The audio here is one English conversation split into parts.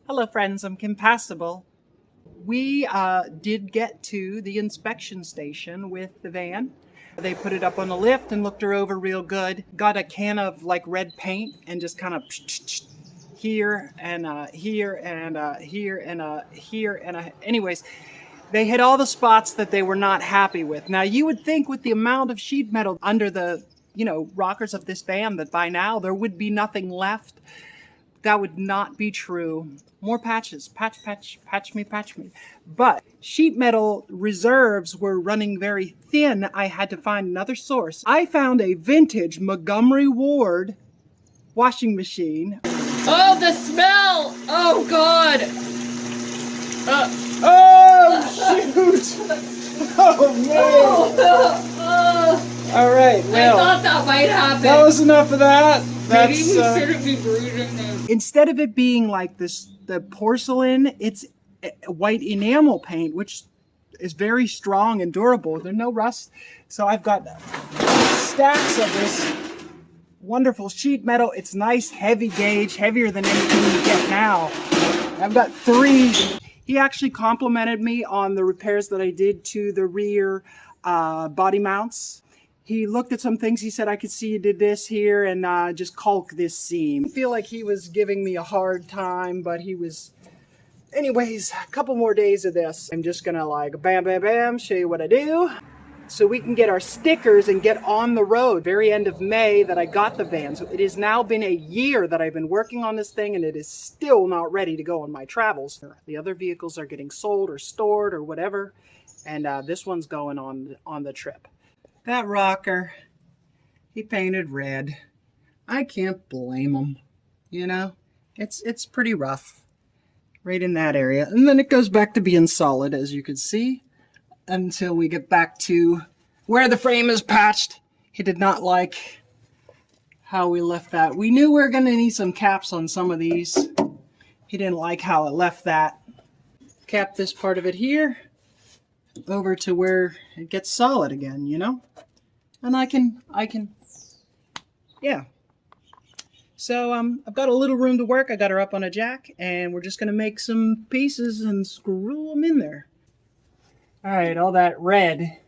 Hello friends, I'm Compatible. We did get to the inspection station with the van. They put it up on the lift and looked her over real good. Got a can of like red paint and just kind of here and here and here and here and anyways, they hit all the spots that they were not happy with. Now you would think with the amount of sheet metal under the rockers of this van that by now there would be nothing left. That would not be true. More patches, patch me. But sheet metal reserves were running very thin. I had to find another source. I found a vintage Montgomery Ward washing machine. Oh, the smell! Oh, God! Oh, shoot! Oh, man! All right, well. I thought that might happen. That was enough of that. Maybe we shouldn't be breathing them. Instead of it being like this, the porcelain, it's white enamel paint, which is very strong and durable. There's no rust. So I've got stacks of this wonderful sheet metal. It's nice, heavy gauge, heavier than anything you get now. I've got 3. He actually complimented me on the repairs that I did to the rear body mounts. He looked at some things. He said, I could see you did this here and just caulk this seam. I feel like he was giving me a hard time, but he was... Anyways, a couple more days of this. I'm just gonna like bam, bam, bam, show you what I do. So we can get our stickers and get on the road. Very end of May that I got the van. So it has now been a year that I've been working on this thing and it is still not ready to go on my travels. The other vehicles are getting sold or stored or whatever. And this one's going on the trip. That rocker, he painted red. I can't blame him. You know, it's pretty rough right in that area. And then it goes back to being solid, as you can see, until we get back to where the frame is patched. He did not like how we left that. We knew we were going to need some caps on some of these. He didn't like how it left that. Cap this part of it here over to where it gets solid again, you know? And I can, yeah. So I've got a little room to work. I got her up on a jack and we're just gonna make some pieces and screw them in there. All right, all that red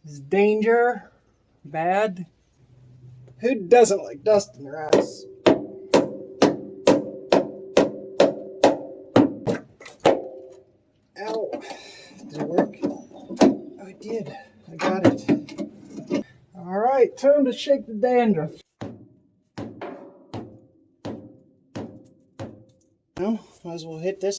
is danger, bad. Who doesn't like dust in their ass? Ow, did it work? Oh, it did, I got it. All right, time to shake the dandruff. Well, might as well hit this.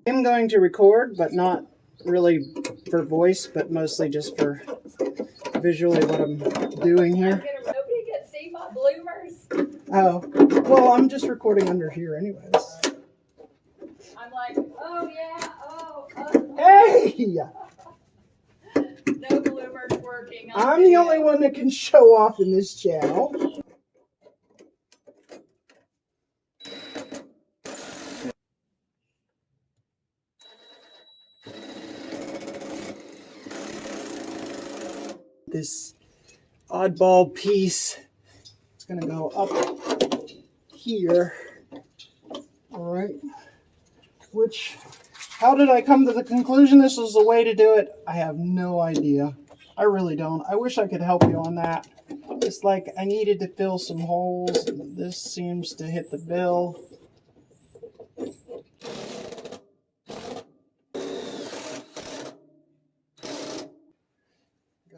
I'm going to record, but not really for voice, but mostly just for visually what I'm doing here. Nobody can see my bloomers. Oh, well, I'm just recording under here anyways. I'm like, oh yeah, Hey! No bloomers working. I'm the only one that can show off in this channel. This oddball piece is going to go up here. All right. Which, how did I come to the conclusion this was the way to do it? I have no idea. I really don't. I wish I could help you on that. It's like I needed to fill some holes. And this seems to hit the bill. Got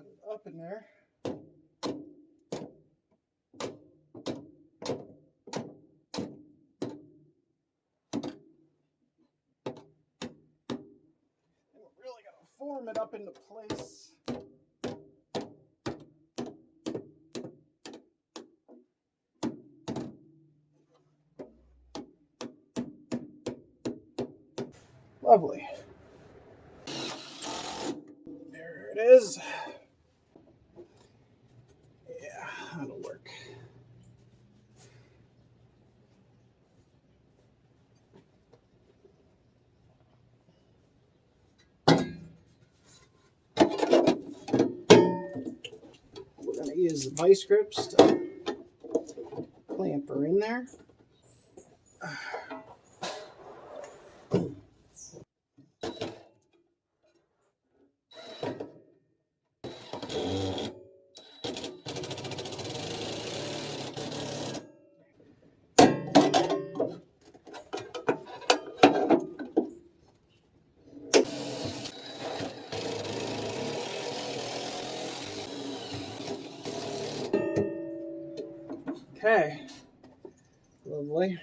it up in there. Form it up into place. Lovely. There it is. Yeah, that'll work. Use the vice grips to clamper in there. Okay, lovely.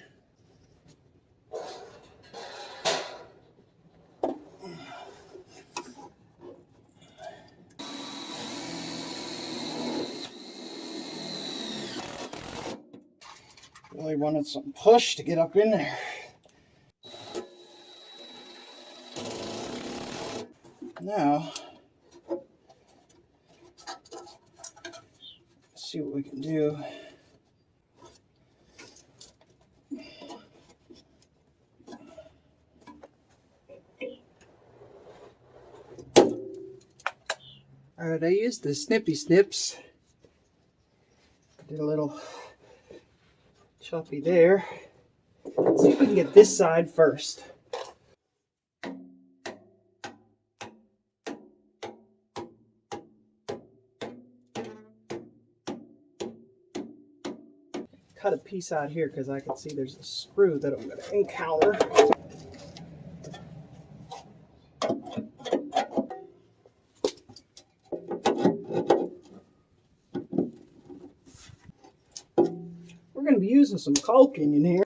Really wanted some push to get up in there. Now, let's see what we can do. Alright, I used the snippy snips. Did a little choppy there. Let's see if we can get this side first. Cut a piece out here because I can see there's a screw that I'm going to encounter. We're going to be using some caulking in here.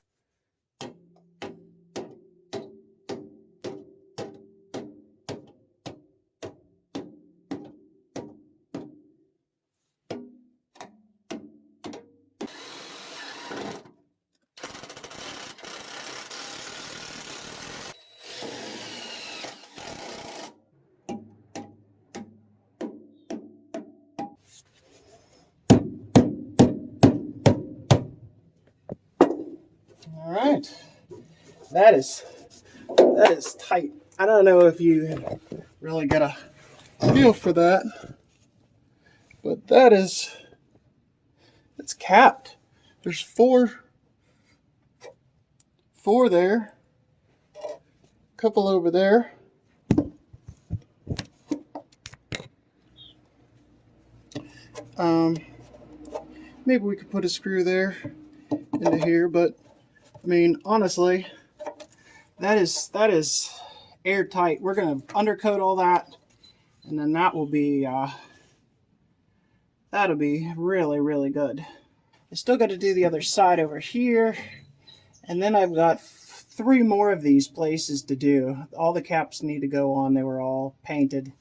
All right, that is tight. I don't know if you really get a feel for that, but it's capped. There's four there, a couple over there. Maybe we could put a screw there into here, but I mean, honestly, that is airtight. We're gonna undercoat all that, and then that will be that'll be really, really good. I still got to do the other side over here, and then I've got 3 more of these places to do. All the caps need to go on. They were all painted.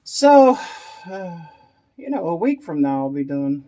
So, you know, a week from now I'll be doing